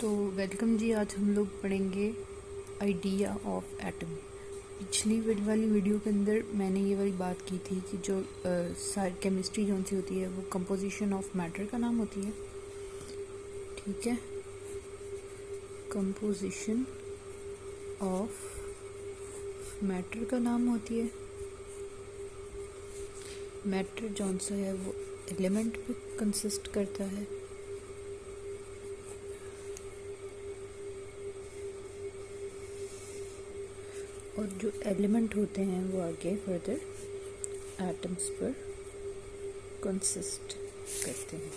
तो वेलकम जी। आज हम लोग पढ़ेंगे आइडिया ऑफ एटम। पिछली वाली वीडियो के अंदर मैंने ये वाली बात की थी कि जो केमिस्ट्री जो सी होती है वो कंपोजिशन ऑफ मैटर का नाम होती है। ठीक है, कंपोजिशन ऑफ मैटर का नाम होती है। मैटर जौन सा है वो एलिमेंट पे कंसिस्ट करता है। और जो एलिमेंट होते हैं वो आगे फर्दर एटम्स पर कंसिस्ट करते हैं।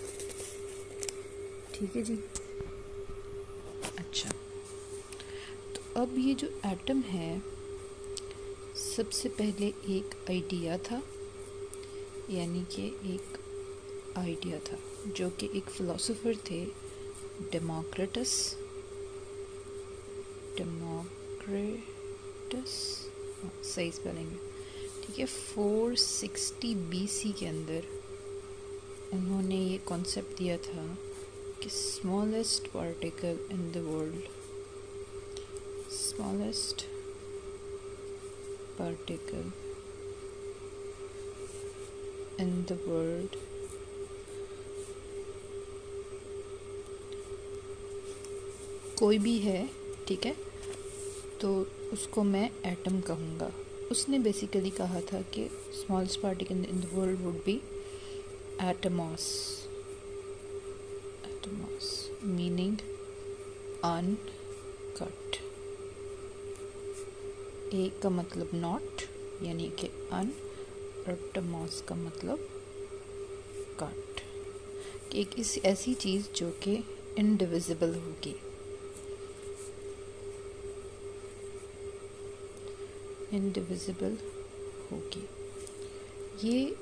ठीक है जी। अच्छा, तो अब ये जो एटम है, सबसे पहले एक आइडिया था, यानी कि एक आइडिया था जो कि एक फिलोसोफर थे, डेमोक्रिटस। सही स्पेलिंग है, ठीक है। 460 BC के अंदर उन्होंने ये कॉन्सेप्ट दिया था कि smallest particle in the world, smallest particle in the world कोई भी है, ठीक है, तो उसको मैं एटम कहूँगा। उसने बेसिकली कहा था कि smallest particle in the world would be atomos. Atomos meaning uncut. A का मतलब नॉट यानी कि अन, और टमॉस का मतलब कट, कि एक ऐसी चीज़ जो कि इनडिविजिबल होगी, इनडिविजिबल होगी। ये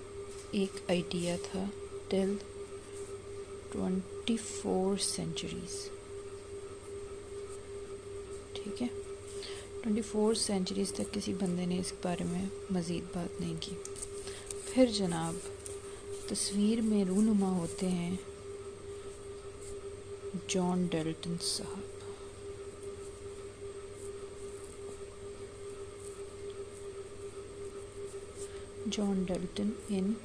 एक आइडिया था टिल 24 सेंचुरीज। ठीक है, 24 सेंचुरीज तक किसी बंदे ने इस बारे में मज़ीद बात नहीं की। फिर जनाब तस्वीर में रूनुमा होते हैं जॉन डाल्टन साहब। जॉन डाल्टन इन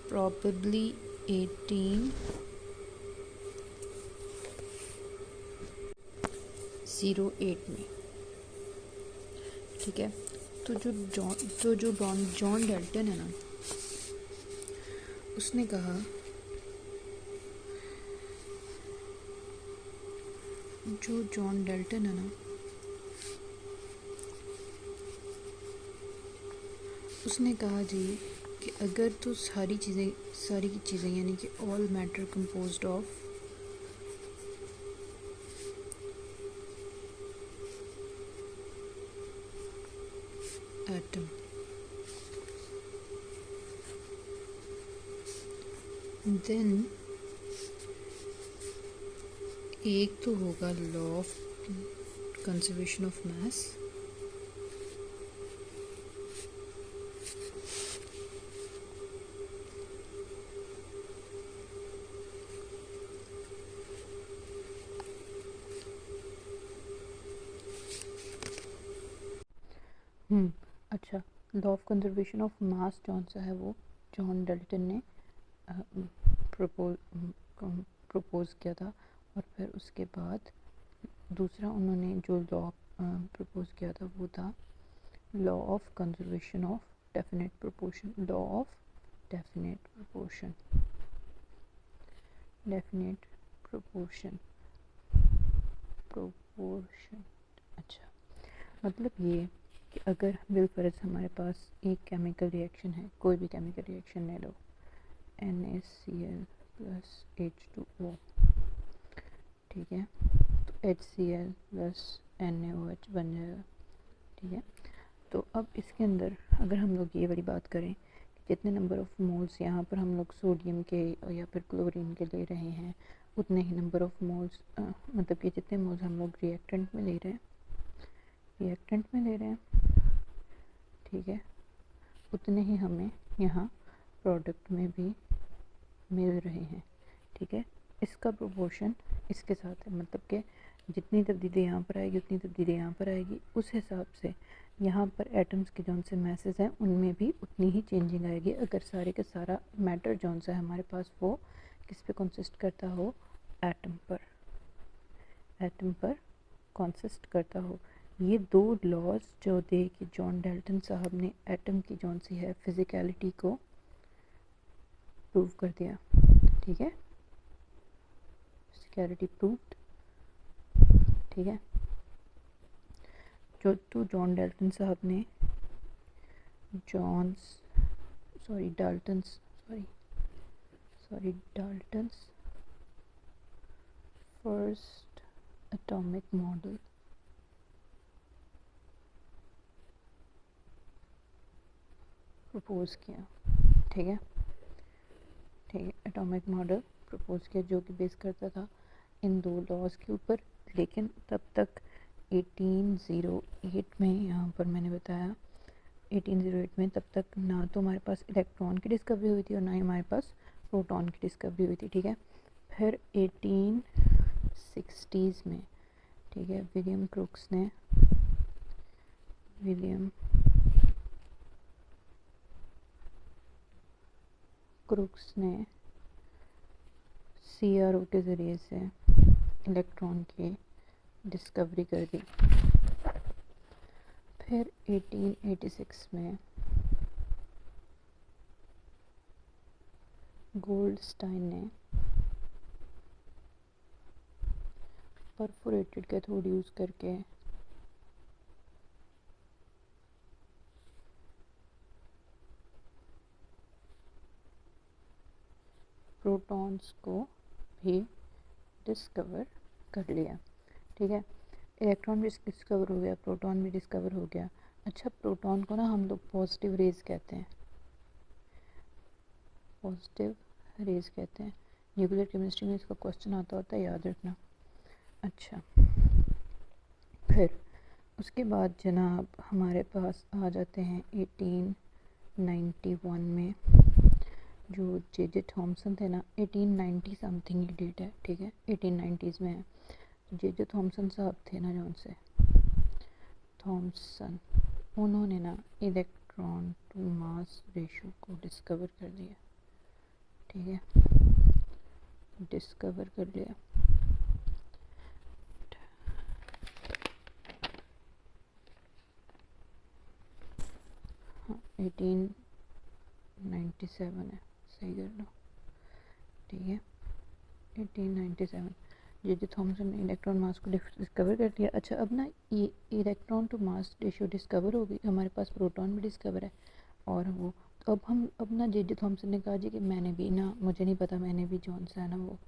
probably 1808 में। ठीक है, तो जो जॉन डाल्टन है ना, उसने कहा जो जॉन डाल्टन है ना, उसने कहा जी कि अगर तो सारी की चीज़ें यानी कि all matter composed of atom, then एक तो होगा law of conservation of mass, अच्छा, law of conservation of mass जौन सा है वो जॉन डाल्टन ने प्रपोज किया था। और फिर उसके बाद दूसरा उन्होंने जो लॉ प्रपोज किया था वो था law of conservation of definite proportion. Law of definite proportion, definite proportion, proportion. अच्छा, मतलब ये कि अगर बिलफर्ज हमारे पास एक केमिकल रिएक्शन है, कोई भी केमिकल रिएक्शन ले लो, NaCl प्लस H2O, ठीक है, तो HCl प्लस NaOH बन जाएगा। ठीक है, तो अब इसके अंदर अगर हम लोग ये वाली बात करें कि जितने नंबर ऑफ मोल्स यहाँ पर हम लोग सोडियम के या फिर क्लोरीन के ले रहे हैं, उतने ही नंबर ऑफ मोल्स मतलब कि जितने मोल्स हम लोग रिएक्टेंट में ले रहे हैं, ठीक है, उतने ही हमें यहाँ प्रोडक्ट में भी मिल रहे हैं। ठीक है, इसका प्रोपोर्शन इसके साथ है, मतलब कि जितनी तब्दीली यहाँ पर आएगी उतनी तब्दीली यहाँ पर आएगी, उस हिसाब से यहाँ पर एटम्स के जौन से मैसेज हैं उनमें भी उतनी ही चेंजिंग आएगी। अगर सारे का सारा मैटर जौन सा है हमारे पास वो किस पे कंसिस्ट करता हो, एटम पर कंसिस्ट करता हो। ये दो लॉज जो दे कि जॉन डाल्टन साहब ने एटम की जौन सी है फिज़िकलिटी को प्रूव कर दिया, ठीक है, फिज़िकलिटी प्रूव्ड, ठीक है। जो तो जॉन डाल्टन साहब ने Dalton's first atomic model propose किया, ठीक है, एटॉमिक मॉडल प्रपोज किया जो कि बेस करता था इन दो लॉज के ऊपर। लेकिन तब तक 1808 में, यहाँ पर मैंने बताया 1808 में, तब तक ना तो हमारे पास इलेक्ट्रॉन की डिस्कवरी हुई थी और ना ही हमारे पास प्रोटॉन की डिस्कवरी हुई थी, ठीक है। फिर 1860s में, ठीक है, विलियम क्रुक्स ने CRO के ज़रिए से इलेक्ट्रॉन की डिस्कवरी कर दी। फिर 1886 में गोल्डस्टाइन ने परफोरेटेड कैथोड यूज़ करके प्रोटॉन्स को भी डिस्कवर कर लिया, ठीक है। इलेक्ट्रॉन भी डिस्कवर हो गया, प्रोटॉन भी डिस्कवर हो गया। अच्छा, प्रोटॉन को ना हम लोग पॉजिटिव रेज कहते हैं, न्यूक्लियर केमिस्ट्री में इसका क्वेश्चन आता होता है, याद रखना। अच्छा, फिर उसके बाद जनाब हमारे पास आ जाते हैं 1891 में, जो जे थॉमसन थे ना, 1890 समथिंग की डेट है, ठीक है, 1890s में है। जे थॉमसन साहब थे ना, जौन से थॉमसन, उन्होंने ना इलेक्ट्रॉन टू मास रेशो को डिस्कवर कर दिया, ठीक है, डिस्कवर कर लिया। हाँ, 1897 है, सही कर लो, ठीक है, 1897 जे थॉमसन ने इलेक्ट्रॉन मास को डिस्कवर कर दिया। अच्छा, अब ना ये electron to mass ratio discover हो गई, हमारे पास प्रोटॉन भी डिस्कवर है और वो, तो अब ना जे थॉमसन ने कहा जी कि मैंने भी ना, मुझे नहीं पता, मैंने भी जौन सा है ना वो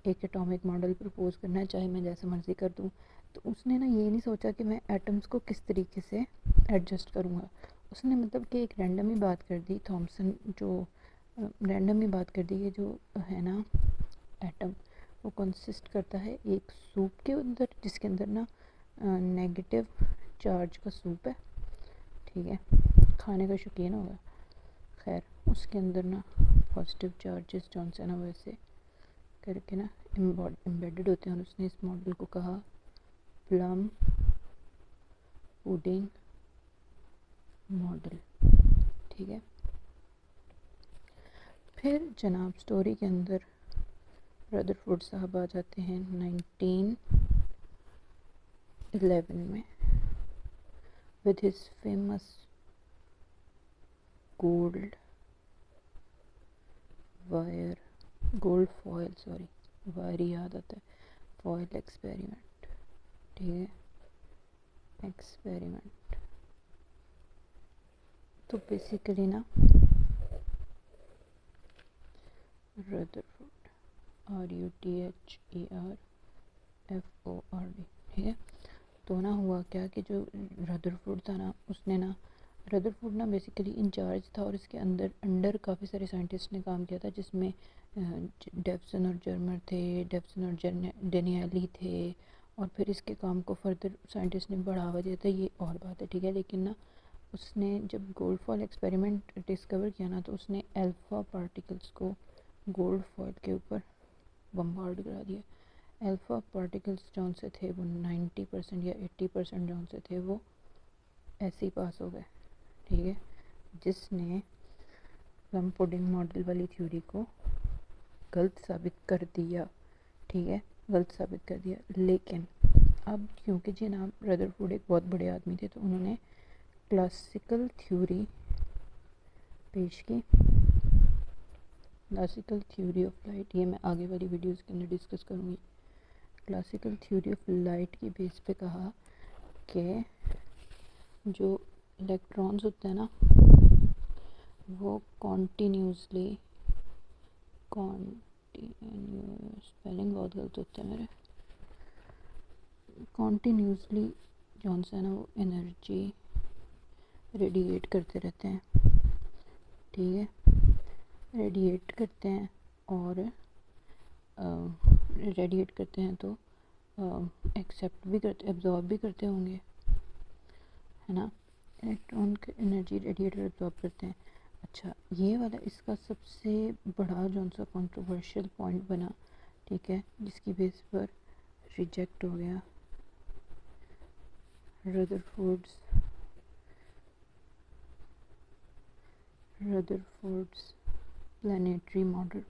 एक एटॉमिक मॉडल प्रपोज करना है, चाहे मैं जैसे मर्ज़ी कर दूँ। तो उसने ना ये नहीं सोचा कि मैं एटम्स को किस तरीके से एडजस्ट करूँगा, उसने मतलब कि एक रैंडम ही बात कर दी, थॉमसन जो रैंडम ही बात कर दी कि जो है ना एटम वो कंसिस्ट करता है एक सूप के अंदर, जिसके अंदर ना नेगेटिव चार्ज का सूप है, ठीक है, खाने का शौकीन होगा, खैर उसके अंदर ना पॉजिटिव चार्जेस जौन से ना वैसे करके ना एम्बेडेड होते हैं, और उसने इस मॉडल को कहा प्लम पुडिंग मॉडल, ठीक है। फिर जनाब स्टोरी के अंदर रदरफोर्ड साहब आ जाते हैं 1911 में with his famous gold foil, wire याद आता है, फॉयल एक्सपेरिमेंट, ठीक है, एक्सपेरिमेंट। तो बेसिकली ना रदरफोर्ड RUTHERFORD, ठीक है। तो ना हुआ क्या कि जो रदरफोर्ड था ना, रदरफोर्ड ना बेसिकली इंचार्ज था, और इसके अंडर काफ़ी सारे साइंटिस्ट ने काम किया था, जिसमें डेवसन और जर्मर थे, डेवसन और डेनियली थे, और फिर इसके काम को फर्दर साइंटिस्ट ने बढ़ावा दिया था, ये और बात है, ठीक है। लेकिन ना उसने जब गोल्ड फॉयल एक्सपेरिमेंट डिस्कवर किया ना, तो उसने अल्फ़ा पार्टिकल्स को गोल्ड फॉयल के ऊपर बम्बार्ड करा दिया। अल्फ़ा पार्टिकल्स जौन से थे वो 90% या 80% जौन से थे वो ऐसे ही पास हो गए, ठीक है, जिसने प्लम पुडिंग मॉडल वाली थ्योरी को गलत साबित कर दिया, ठीक है, गलत साबित कर दिया। लेकिन अब क्योंकि जनाब रदरफोर्ड एक बहुत बड़े आदमी थे तो उन्होंने क्लासिकल थ्योरी पेश की, क्लासिकल थ्योरी ऑफ लाइट। ये मैं आगे वाली वीडियोस के अंदर डिस्कस करूँगी। क्लासिकल थ्योरी ऑफ लाइट की बेस पे कहा कि जो इलेक्ट्रॉन्स होते हैं ना वो कॉन्टीन्यूसली स्पेलिंग बहुत गलत होते हैं मेरे, कॉन्टीन्यूसली जौन सा है ना वो एनर्जी रेडिएट करते रहते हैं, ठीक है, रेडिएट करते हैं और रेडिएट करते हैं तो एक्सेप्ट भी करते, एब्जॉर्ब भी करते होंगे, है ना, इलेक्ट्रॉन की एनर्जी रेडिएट और एब्जॉर्ब करते हैं। अच्छा, ये वाला इसका सबसे बड़ा जौन सा कंट्रोवर्शियल पॉइंट बना, ठीक है, जिसकी बेस पर रिजेक्ट हो गया Rutherford's planetary model,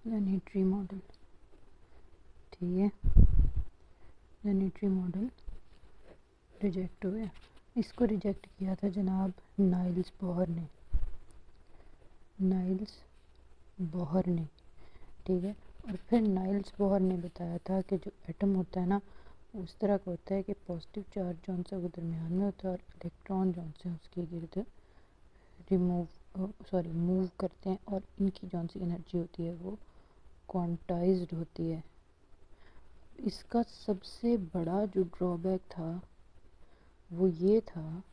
planetary model, ठीक है, प्लानिटरी मॉडल रिजेक्ट हो गया। इसको रिजेक्ट किया था जनाब नाइल्स बोहर ने, ठीक है। और फिर नाइल्स बोहर ने बताया था कि जो एटम होता है ना उस तरह का होता है कि पॉजिटिव चार्ज जौन सा वो दरमियान में होता है और इलेक्ट्रॉन जौन से उसके गिर्द मूव करते हैं और इनकी जौन सी एनर्जी होती है वो क्वांटाइज्ड होती है। इसका सबसे बड़ा जो ड्रॉबैक था वो ये था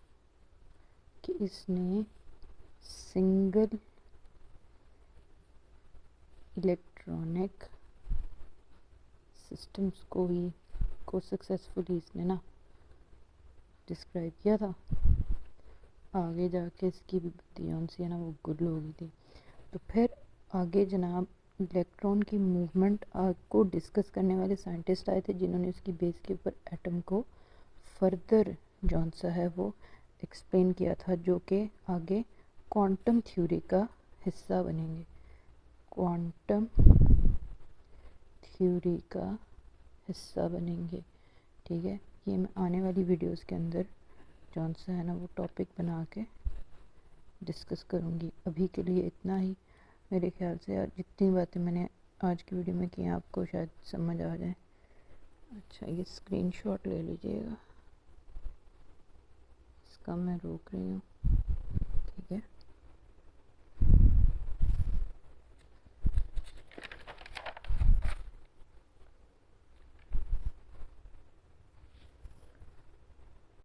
कि इसने सिंगल इलेक्ट्रॉनिक सिस्टम्स को सक्सेसफुली इसने ना डिस्क्राइब किया था। आगे जाके इसकी भी बुद्धि जौन सी है ना वो गुल हो गई थी। तो फिर आगे जनाब इलेक्ट्रॉन की मूवमेंट को डिस्कस करने वाले साइंटिस्ट आए थे जिन्होंने उसकी बेस के ऊपर एटम को फर्दर जौन सा है वो एक्सप्लेन किया था, जो कि आगे क्वांटम थ्योरी का हिस्सा बनेंगे, क्वांटम थ्योरी का हिस्सा बनेंगे, ठीक है। ये मैं आने वाली वीडियोस के अंदर जौन सा है ना वो टॉपिक बना के डिस्कस करूँगी। अभी के लिए इतना ही। मेरे ख्याल से यार जितनी बातें मैंने आज की वीडियो में की आपको शायद समझ आ जाए। अच्छा, ये स्क्रीनशॉट ले लीजिएगा, इसका मैं रोक रही हूँ।